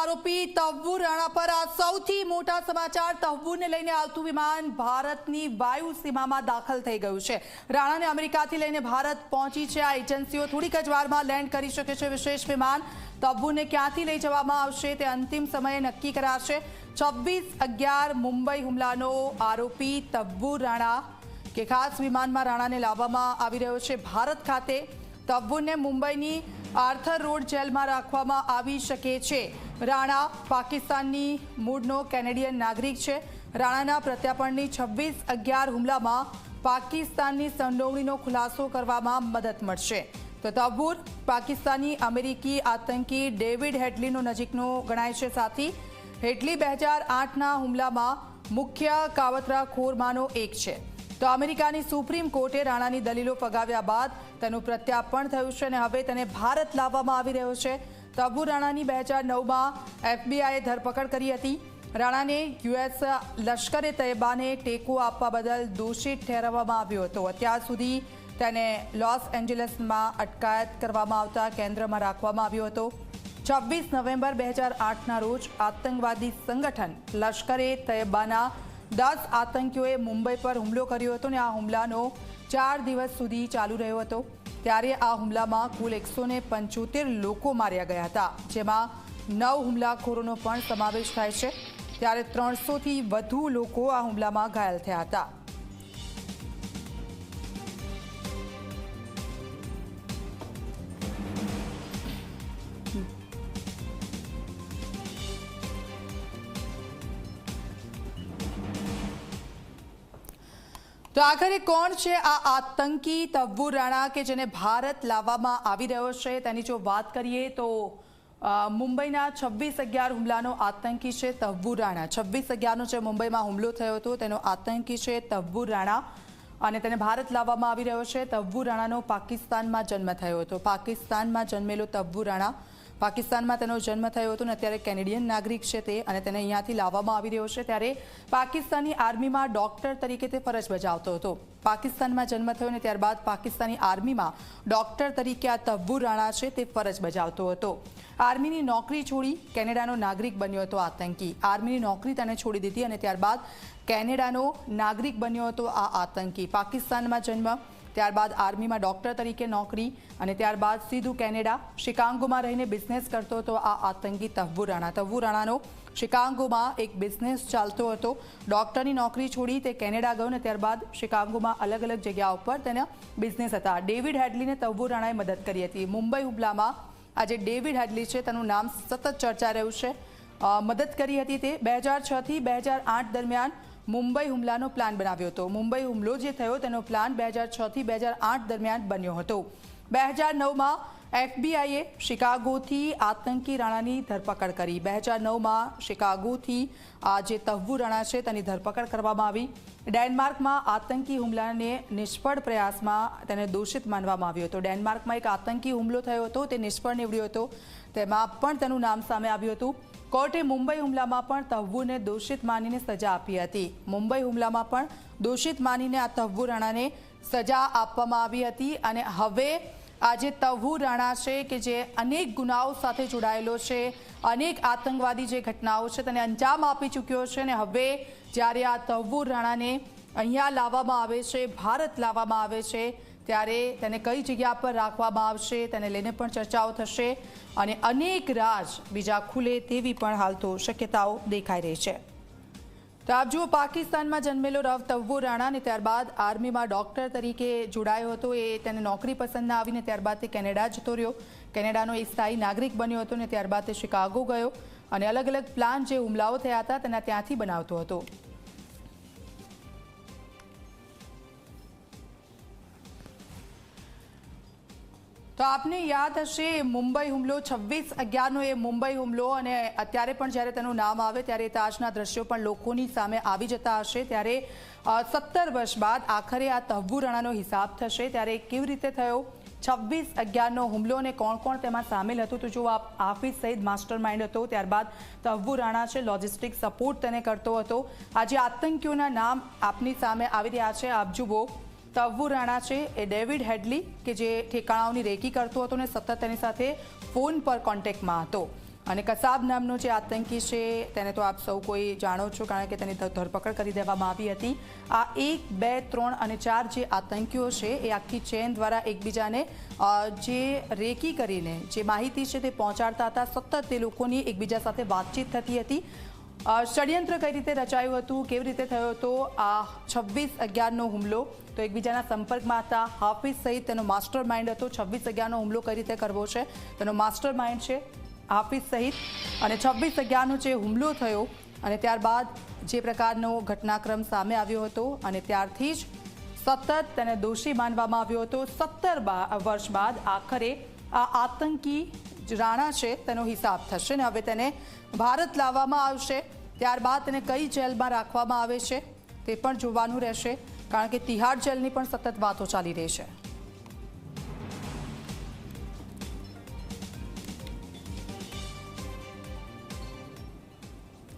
આરોપી તવ્વુર રાણા પર આ સૌથી મોટા સમાચાર। તવ્વુરને લઈને આવતું વિમાન ભારતની વાયુ સીમામાં દાખલ થઈ ગયું છે। રાણાને અમેરિકાથી લઈને ભારત પહોંચી છે આ એજન્સીઓ। થોડીક જ વારમાં લેન્ડ કરી શકે છે વિશેષ વિમાન। તવ્વુરને ક્યાંથી લઈ જવામાં આવશે તે અંતિમ સમયે નક્કી કરાશે। 26/11 મુંબઈ હુમલાનો આરોપી તવ્વુર રાણા કે ખાસ વિમાનમાં રાણાને લાવવામાં આવી રહ્યો છે ભારત ખાતે। તવ્વુરને મુંબઈની આર્થર રોડ જેલમાં રાખવામાં આવી શકે છે। રાણા પાકિસ્તાનની મૂળનો કેનેડિયન નાગરિક છે। રાણાના પ્રત્યાર્પણની 26/11 હુમલામાં પાકિસ્તાનની સંડોવણીનો ખુલાસો કરવામાં મદદ મળશે। તો તવ્વુર પાકિસ્તાની અમેરિકી આતંકી ડેવિડ હેડલીનો નજીકનો ગણાય છે સાથી। હેડલી 2008ના હુમલામાં મુખ્ય કાવતરાખોરમાંનો એક છે। તો અમેરિકાની સુપ્રીમ કોર્ટે રાણાની દલીલો ફગાવ્યા બાદ તેનું પ્રત્યાર્પણ થયું છે અને હવે તેને ભારત લાવવામાં આવી રહ્યો છે। તવ્વુર રાણાની 2009માં એફબીઆઈએ ધરપકડ કરી હતી। રાણાને યુએસ લશ્કરે તૈયબાને ટેકો આપવા બદલ દોષિત ઠેરવવામાં આવ્યો હતો। અત્યાર સુધી તેને લોસ એન્જલસમાં અટકાયત કરવામાં આવતા કેન્દ્રમાં રાખવામાં આવ્યો હતો। 26 નવેમ્બર 2008ના રોજ આતંકવાદી સંગઠન લશ્કરે તૈયબાના 10 આતંકીઓએ મુંબઈ પર હુમલો કર્યો હતો અને આ હુમલાનો 4 દિવસ સુધી ચાલુ રહ્યો હતો। ત્યારે આ હુમલામાં કુલ 175 લોકો માર્યા ગયા હતા, જેમાં 9 હુમલાખોરોનો પણ સમાવેશ થાય છે। ત્યારે 300થી વધુ લોકો આ હુમલામાં ઘાયલ થયા હતા। તો આખરે કોણ છે આ આતંકી તવ્વુર રાણા કે જેને ભારત લાવવામાં આવી રહ્યો છે તેની જો વાત કરીએ તો મુંબઈના 26/11 હુમલાનો આતંકી છે તવ્વુર રાણા। 26/11નો જે મુંબઈમાં હુમલો થયો હતો તેનો આતંકી છે તવ્વુર રાણા અને તેને ભારત લાવવામાં આવી રહ્યો છે। તવ્વુર રાણાનો પાકિસ્તાનમાં જન્મ થયો હતો। પાકિસ્તાનમાં જન્મેલો તવ્વુર રાણા પાકિસ્તાનમાં તેનો જન્મ થયો હતો અને અત્યારે કેનેડિયન નાગરિક છે તે અને તેને અહીંયાથી લાવવામાં આવી રહ્યો છે। ત્યારે પાકિસ્તાની આર્મીમાં ડોક્ટર તરીકે તે ફરજ બજાવતો હતો। પાકિસ્તાનમાં જન્મ થયો અને ત્યારબાદ પાકિસ્તાની આર્મીમાં ડોક્ટર તરીકે આ તવ્વુર રાણા છે તે ફરજ બજાવતો હતો। આર્મીની નોકરી છોડી કેનેડાનો નાગરિક બન્યો હતો આતંકી। આર્મીની નોકરી તેને છોડી દીધી અને ત્યારબાદ કેનેડાનો નાગરિક બન્યો હતો આ આતંકી। પાકિસ્તાનમાં જન્મ, ત્યારબાદ આર્મીમાં ડોક્ટર તરીકે નોકરી અને ત્યારબાદ સીધું કેનેડા શિકાગોમાં રહીને બિઝનેસ કરતો હતો આ આતંકી તવ્વુર રાણા। તવ્વુર રાણાનો શિકાગોમાં એક બિઝનેસ ચાલતો હતો। ડોક્ટરની નોકરી છોડી તે કેનેડા ગયો અને ત્યારબાદ શિકાગોમાં અલગ અલગ જગ્યાઓ પર તેના બિઝનેસ હતા। ડેવિડ હેડલીને તવ્વુર રાણાએ મદદ કરી હતી। મુંબઈ હુમલામાં આજે ડેવિડ હેડલી છે તેનું નામ સતત ચર્ચા રહ્યું છે। મદદ કરી હતી તે 2006થી 2008 દરમિયાન મુંબઈ હુમલાનો પ્લાન બનાવ્યો હતો। મુંબઈ હુમલો જે થયો તેનો પ્લાન 2006થી 2008 દરમિયાન બન્યો હતો। 2009માં એફબીઆઈએ શિકાગોથી આતંકી રાણાની ધરપકડ કરી। 2009માં શિકાગોથી આ જે તવ્વુર રાણા છે તેની ધરપકડ કરવામાં આવી। ડેનમાર્કમાં આતંકી હુમલાને નિષ્ફળ પ્રયાસમાં તેને દોષિત માનવામાં આવ્યો હતો। ડેનમાર્કમાં એક આતંકી હુમલો થયો હતો, તે નિષ્ફળ નીવડ્યો હતો, તેમાં પણ તેનું નામ સામે આવ્યું હતું। કોર્ટે મુંબઈ હુમલામાં પણ તવ્વુરને દોષિત માનીને સજા આપી હતી। મુંબઈ હુમલામાં પણ દોષિત માનીને આ તવ્વુર રાણાને સજા આપવામાં આવી હતી અને હવે આજે તવ્વુર રાણા છે કે જે અનેક ગુનાઓ સાથે જોડાયેલો છે, અનેક આતંકવાદી જે ઘટનાઓ છે તેને અંજામ આપી ચૂક્યો છે અને હવે જ્યારે આ તવ્વુર રાણાને અહીંયા લાવવામાં આવે છે, ભારત લાવવામાં આવે છે, ત્યારે તેને કઈ જગ્યા પર રાખવામાં આવશે તેને લઈને પણ ચર્ચાઓ થશે અને અનેક રાજ બીજા ખુલે તેવી પણ હાલ તો શક્યતાઓ દેખાઈ રહી છે। તો આપ જુઓ, પાકિસ્તાનમાં જન્મેલો તવ્વુર રાણા ને ત્યારબાદ આર્મીમાં ડોક્ટર તરીકે જોડાયો હતો। એ તેને નોકરી પસંદ ના આવીને ત્યારબાદ તે કેનેડા જતો રહ્યો, કેનેડાનો એક સ્થાયી નાગરિક બન્યો હતો ને ત્યારબાદ તે શિકાગો ગયો અને અલગ અલગ પ્લાન જે હુમલાઓ થયા હતા તેના ત્યાંથી બનાવતો હતો। તો આપને યાદ હશે મુંબઈ હુમલો 26/11નો એ મુંબઈ હુમલો અને અત્યારે પણ જ્યારે તેનું નામ આવે ત્યારે તાજના દ્રશ્યો પણ લોકોની સામે આવી જતા હશે। ત્યારે 17 વર્ષ બાદ આખરે આ તવ્વુર રાણાનો હિસાબ થશે। ત્યારે કેવી રીતે થયો 26/11નો હુમલો અને કોણ કોણ તેમાં સામેલ હતું? તો જો હાફિઝ સઈદ માસ્ટર માઇન્ડ હતો, ત્યારબાદ તવ્વુર રાણા છે લોજિસ્ટિક સપોર્ટ તેને કરતો હતો। આજે આતંકીઓના નામ આપની સામે આવી રહ્યા છે, આપ જુઓ। તવ્વુર રાણા છે એ ડેવિડ હેડલી કે જે ઠેકાણાઓની રેકી કરતો હતો ને સતત તેની સાથે ફોન પર કોન્ટેક્ટમાં હતો। અને કસાબ નામનો જે આતંકી છે તેને તો આપ સૌ કોઈ જાણો છો, કારણ કે તેની ધરપકડ કરી દેવામાં આવી હતી. આ 1, 2, 3 અને 4 જે આતંકીઓ છે એ આખી ચેન દ્વારા એકબીજાને જે રેકી કરીને જે માહિતી છે તે પહોંચાડતા હતા. સતત તે લોકોની એકબીજા સાથે વાતચીત થતી હતી. ષડયંત્ર કઈ રીતે રચાયું હતું, કેવી રીતે થયો હતો આ 26/11નો હુમલો, તો એકબીજાના સંપર્કમાં હતા. હાફિઝ સઈદ તેનો માસ્ટર માઇન્ડ હતો. 26/11નો હુમલો કઈ રીતે કરવો છે તેનો માસ્ટર માઇન્ડ છે હાફિઝ સઈદ. અને 26/11નો જે હુમલો થયો અને ત્યારબાદ જે પ્રકારનો ઘટનાક્રમ સામે આવ્યો હતો અને ત્યારથી જ સતત તેને દોષી માનવામાં આવ્યો હતો. 17 વર્ષ બાદ આખરે આ આતંકી રાણા છે તેનો હિસાબ થશે ને હવે તેને ભારત લાવવામાં આવશે. ત્યારબાદ તેને કઈ જેલમાં રાખવામાં આવે છે તે પણ જોવાનું રહેશે, કારણ કે તિહાડ જેલની પણ સતત વાતો ચાલી રહી છે.